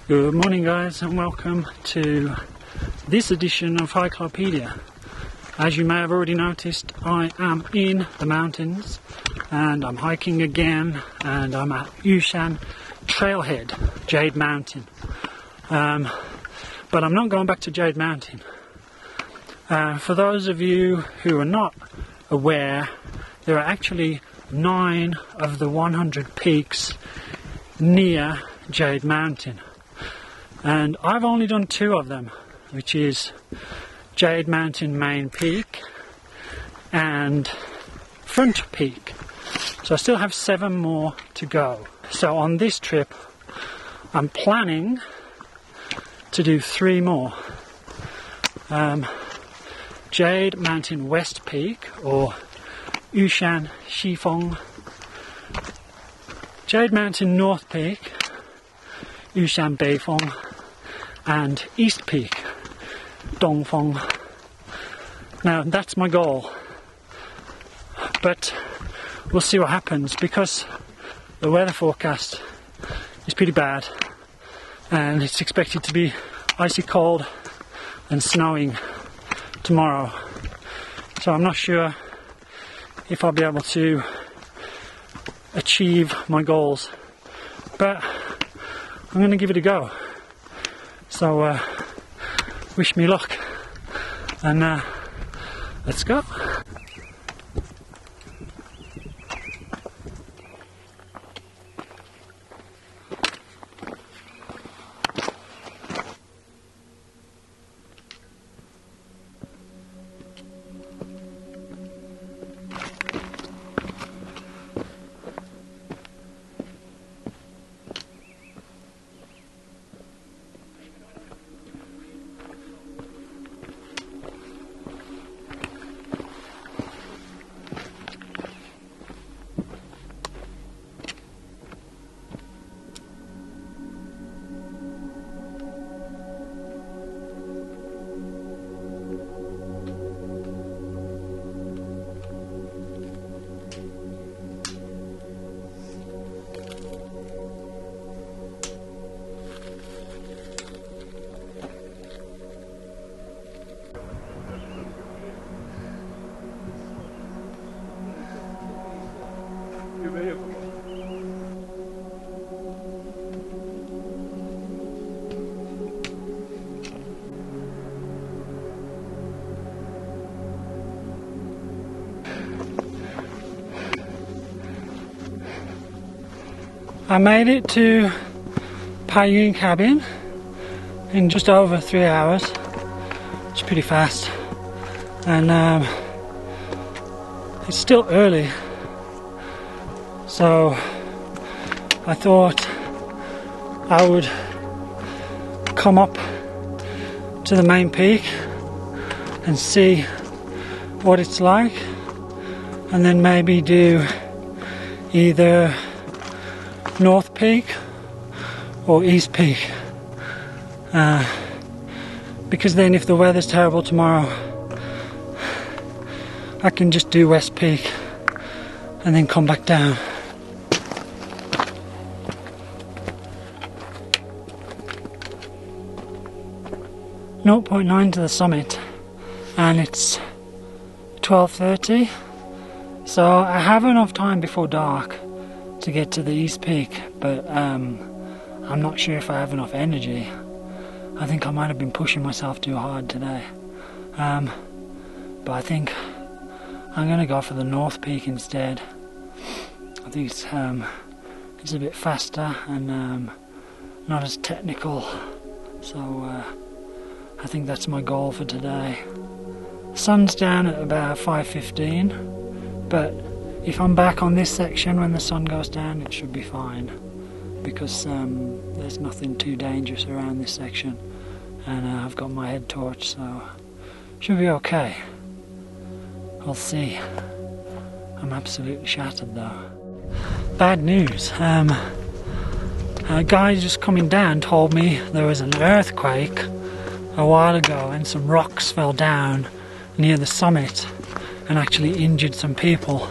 Good morning guys, and welcome to this edition of Hikelopedia. As you may have already noticed, I am in the mountains and I'm hiking again, and I'm at Yushan Trailhead, Jade Mountain. But I'm not going back to Jade Mountain. For those of you who are not aware, there are actually 9 of the 100 peaks near Jade Mountain. And I've only done 2 of them, which is Jade Mountain Main Peak and Front Peak. So I still have 7 more to go. So on this trip, I'm planning to do 3 more. Jade Mountain West Peak, or Yushan Shifeng. Jade Mountain North Peak, Yushan Beifeng, and East Peak, Dongfeng. Now that's my goal, but we'll see what happens, because the weather forecast is pretty bad and it's expected to be icy cold and snowing tomorrow. So I'm not sure if I'll be able to achieve my goals, but I'm going to give it a go. So wish me luck, and let's go. I made it to Baiyue cabin in just over 3 hours. It's pretty fast, and it's still early, so I thought I would come up to the main peak and see what it's like, and then maybe do either North Peak or East Peak, because then if the weather's terrible tomorrow, I can just do West Peak and then come back down. .9 to the summit, and it's 12:30, so I have enough time before dark to get to the East Peak, but I'm not sure if I have enough energy. I think I might have been pushing myself too hard today, but I think I'm going to go for the North Peak instead. I think it's a bit faster and not as technical, so I think that's my goal for today. Sun's down at about 5:15, but if I'm back on this section when the sun goes down, it should be fine, because there's nothing too dangerous around this section, and I've got my head torch, so should be okay. I'll see. I'm absolutely shattered though. Bad news. A guy just coming down told me there was an earthquake a while ago and some rocks fell down near the summit and actually injured some people.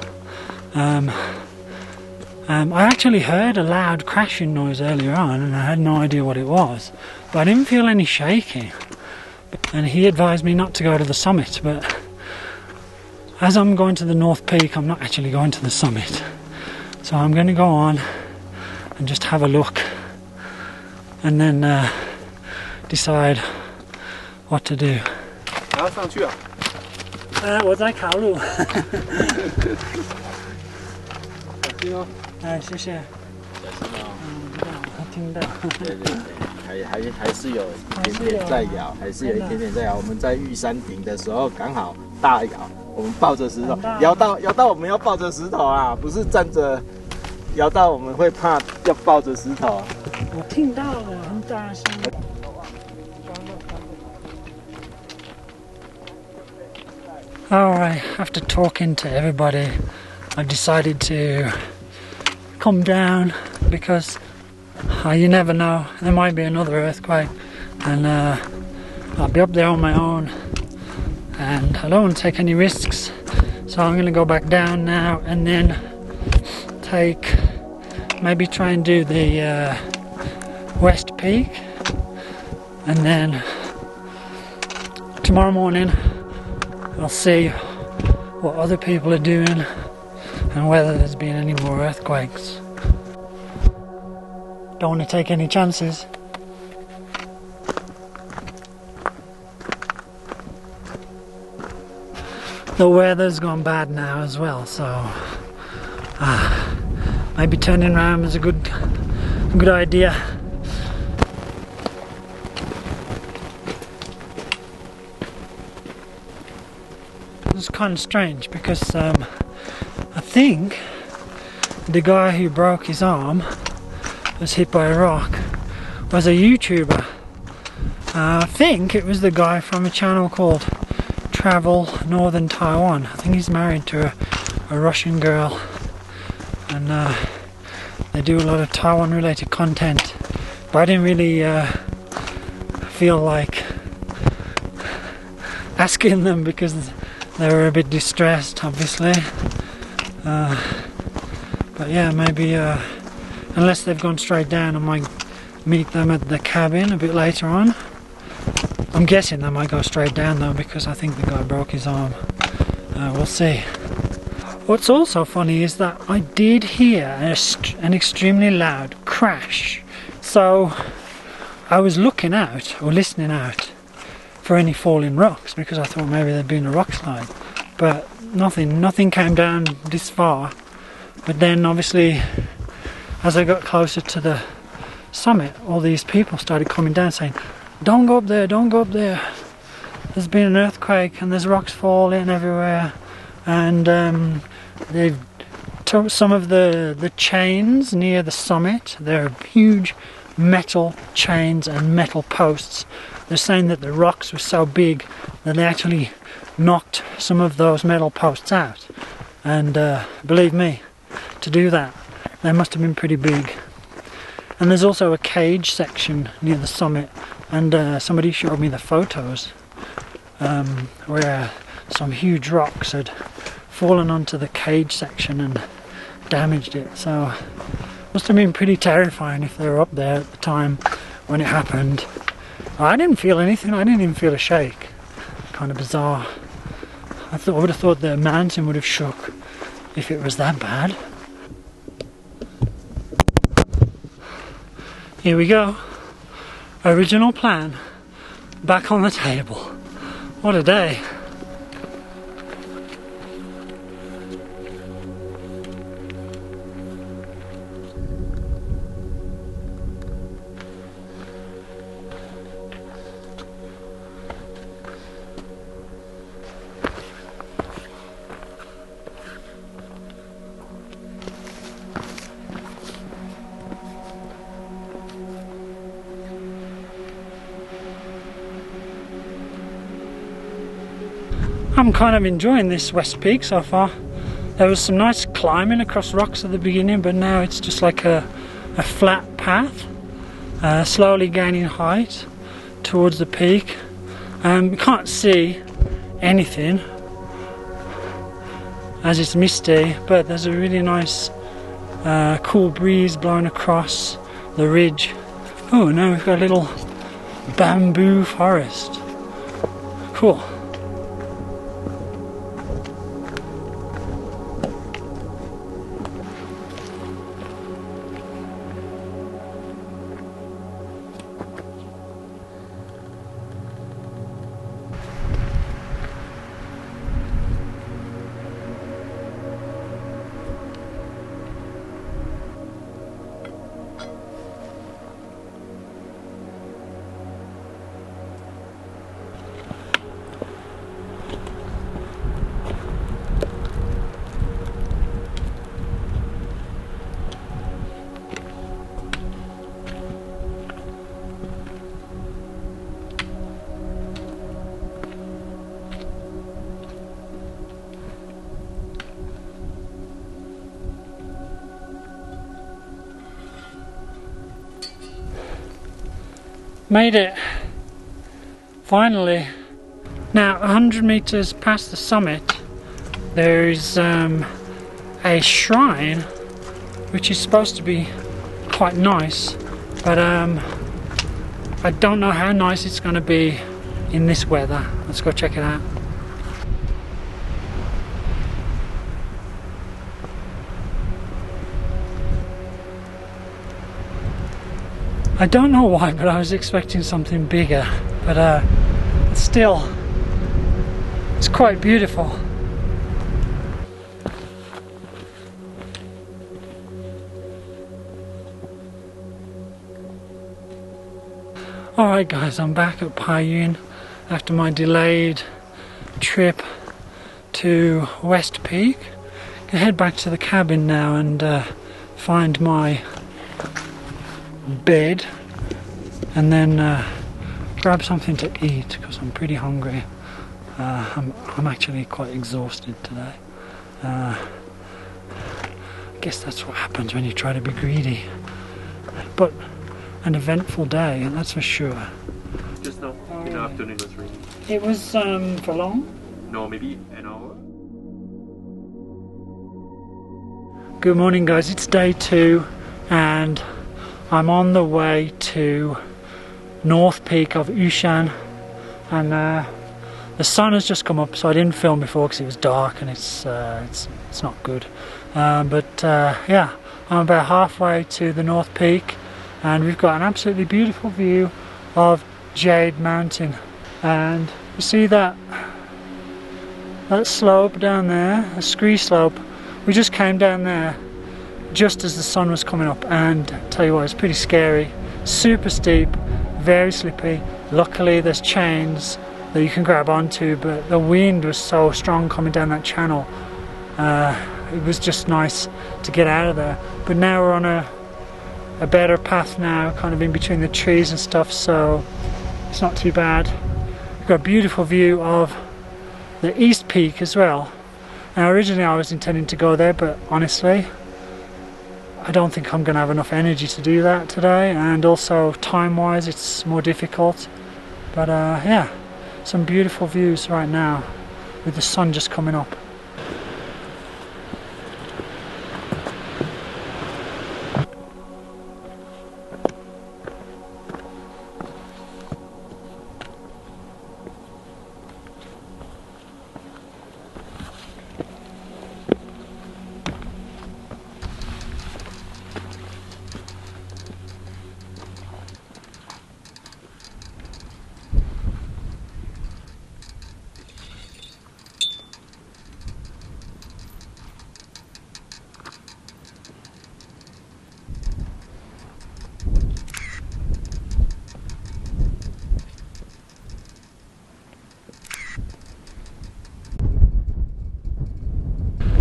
I actually heard a loud crashing noise earlier on and I had no idea what it was, but I didn't feel any shaking. And he advised me not to go to the summit, but as I'm going to the North Peak, I'm not actually going to the summit. So I'm going to go on and just have a look and then decide what to do. 我在考虑。谢谢。听到。对对对，还是有一点点在摇，还是有一点点在摇。我们在玉山顶的时候刚好大摇，我们抱着石头，摇到我们要抱着石头啊，不是站着摇到我们会怕要抱着石头。我听到了，很大声。Alright, after talking to everybody, I decided to come down because you never know, there might be another earthquake and I'll be up there on my own and I don't want to take any risks, so I'm going to go back down now and then maybe try and do the West Peak, and then tomorrow morning I'll see what other people are doing and whether there's been any more earthquakes. Don't want to take any chances. The weather's gone bad now as well, so maybe turning around is a good idea. It's kind of strange because I think the guy who broke his arm was hit by a rock was a YouTuber. I think it was the guy from a channel called Travel Northern Taiwan. I think he's married to a Russian girl and they do a lot of Taiwan related content, but I didn't really feel like asking them because they were a bit distressed, obviously. But yeah, maybe unless they've gone straight down, I might meet them at the cabin a bit later on. I'm guessing they might go straight down though because I think the guy broke his arm. We'll see. What's also funny is that I did hear an extremely loud crash. So I was looking out or listening out for any falling rocks because I thought maybe there'd been a rock slide, but nothing came down this far. But then obviously as I got closer to the summit, all these people started coming down saying, don't go up there, don't go up there, there's been an earthquake and there's rocks falling everywhere. And they've took some of the chains near the summit. They're huge metal chains and metal posts. They're saying that the rocks were so big that they actually knocked some of those metal posts out. And believe me, to do that, they must have been pretty big. And there's also a cage section near the summit, and somebody showed me the photos where some huge rocks had fallen onto the cage section and damaged it. So it must have been pretty terrifying if they were up there at the time when it happened. I didn't feel anything, I didn't even feel a shake. Kind of bizarre. I would have thought the mountain would have shook if it was that bad. Here we go. Original plan back on the table. What a day. I'm kind of enjoying this West Peak so far. There was some nice climbing across rocks at the beginning, but now it's just like a flat path, slowly gaining height towards the peak. You can't see anything as it's misty, but there's a really nice Cool breeze blowing across the ridge. Oh, now we've got a little bamboo forest. Cool. Made it! Finally! Now 100 meters past the summit there's a shrine which is supposed to be quite nice, but I don't know how nice it's going to be in this weather. Let's go check it out. I don't know why, but I was expecting something bigger, but still, it's quite beautiful. Alright guys, I'm back at Baiyue after my delayed trip to West Peak. I'm gonna head back to the cabin now and find my bed and then grab something to eat because I'm pretty hungry. I'm actually quite exhausted today. I guess that's what happens when you try to be greedy. But an eventful day, that's for sure. Just now, in the afternoon it was raining. It was for long? No, maybe an hour. Good morning guys, it's day 2 and I'm on the way to North Peak of Yushan, and the sun has just come up, so I didn't film before because it was dark and it's not good. Yeah, I'm about halfway to the North Peak and we've got an absolutely beautiful view of Jade Mountain, and you see that slope down there, a scree slope. We just came down there just as the sun was coming up, and tell you what, it's pretty scary. Super steep, very slippy. Luckily there's chains that you can grab onto, but the wind was so strong coming down that channel. It was just nice to get out of there. But now we're on a better path now, kind of in between the trees and stuff, so it's not too bad. We've got a beautiful view of the East Peak as well. Now originally I was intending to go there, but honestly I don't think I'm going to have enough energy to do that today, and also time wise it's more difficult. But yeah, some beautiful views right now with the sun just coming up.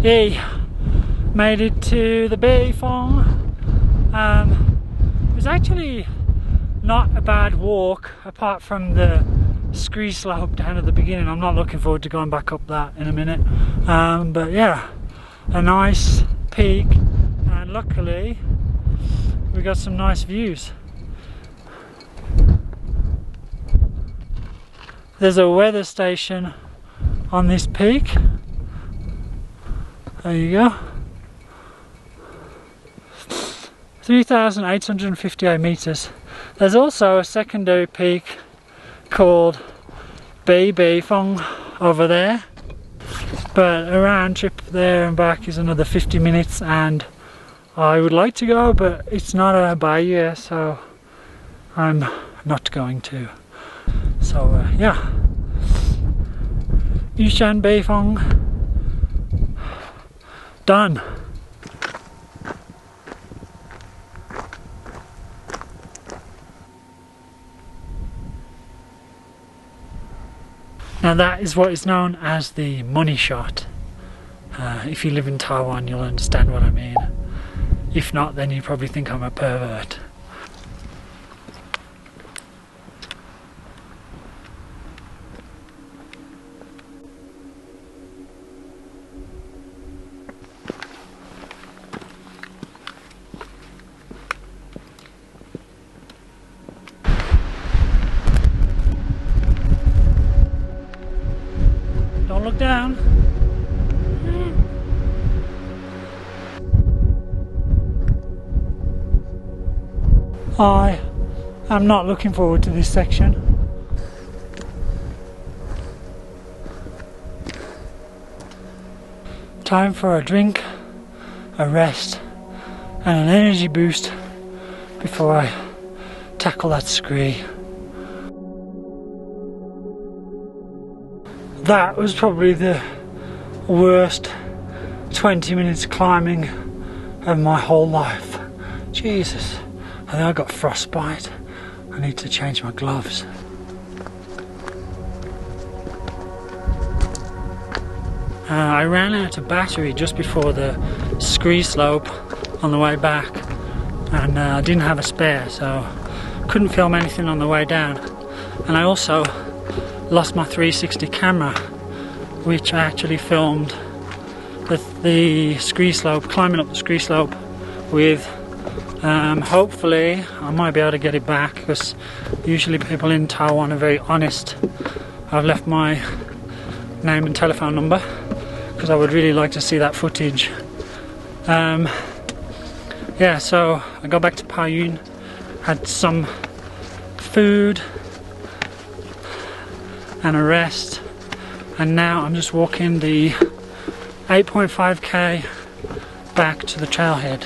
Yay! Made it to the Bay Fong. It was actually not a bad walk apart from the scree slope down at the beginning. I'm not looking forward to going back up that in a minute. But yeah, a nice peak, and luckily we got some nice views. There's a weather station on this peak. There you go. 3,858 meters. There's also a secondary peak called Baiyue over there, but a round trip there and back is another 50 minutes, and I would like to go, but it's not a Baiyue, so I'm not going to. So yeah, Yushan Beifeng done. Now that is what is known as the money shot. If you live in Taiwan, you'll understand what I mean. If not, then you probably think I'm a pervert. Don't look down. I am not looking forward to this section. Time for a drink, a rest, and an energy boost before I tackle that scree. That was probably the worst 20 minutes climbing of my whole life. Jesus, I think I got frostbite. I need to change my gloves. I ran out of battery just before the scree slope on the way back, and I didn't have a spare, so couldn't film anything on the way down. And I also lost my 360 camera, which I actually filmed the scree slope, climbing up the scree slope with. Hopefully I might be able to get it back, because usually people in Taiwan are very honest. I've left my name and telephone number because I would really like to see that footage. Yeah, so I got back to Baiyue, had some food and a rest, and now I'm just walking the 8.5k back to the trailhead.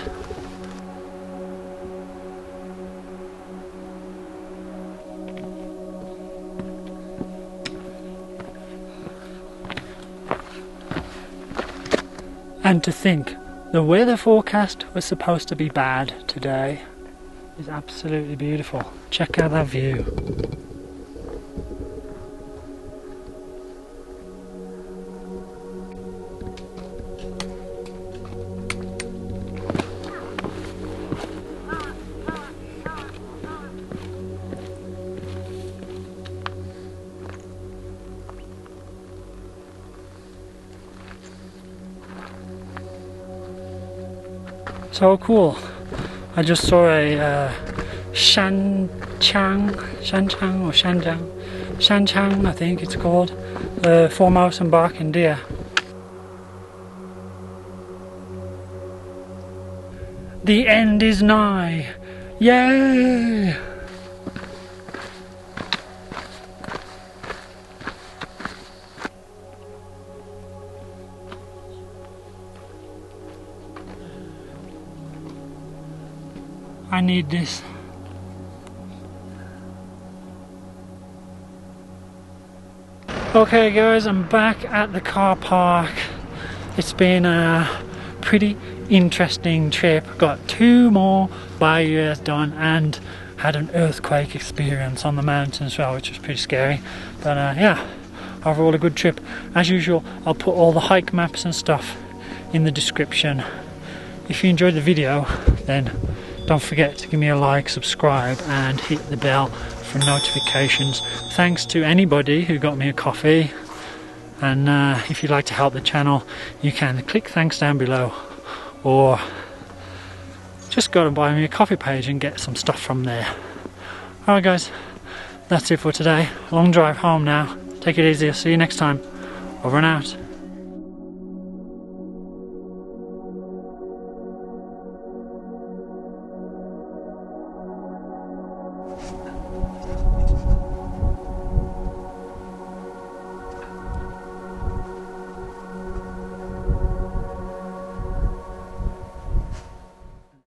And to think, the weather forecast was supposed to be bad today. It's absolutely beautiful. Check out that view. So cool. I just saw a Shanchang I think it's called, the Formosan barking deer. The end is nigh. Yay! I need this. Okay guys, I'm back at the car park. It's been a pretty interesting trip. Got 2 more Baiyues done and had an earthquake experience on the mountain as well, which was pretty scary. But yeah, overall a good trip. As usual, I'll put all the hike maps and stuff in the description. If you enjoyed the video, then don't forget to give me a like, subscribe, and hit the bell for notifications. Thanks to anybody who got me a coffee, and if you'd like to help the channel, you can click thanks down below, or just go to buy me a coffee page and get some stuff from there. Alright guys, that's it for today. Long drive home now. Take it easy. I'll see you next time. Over and out.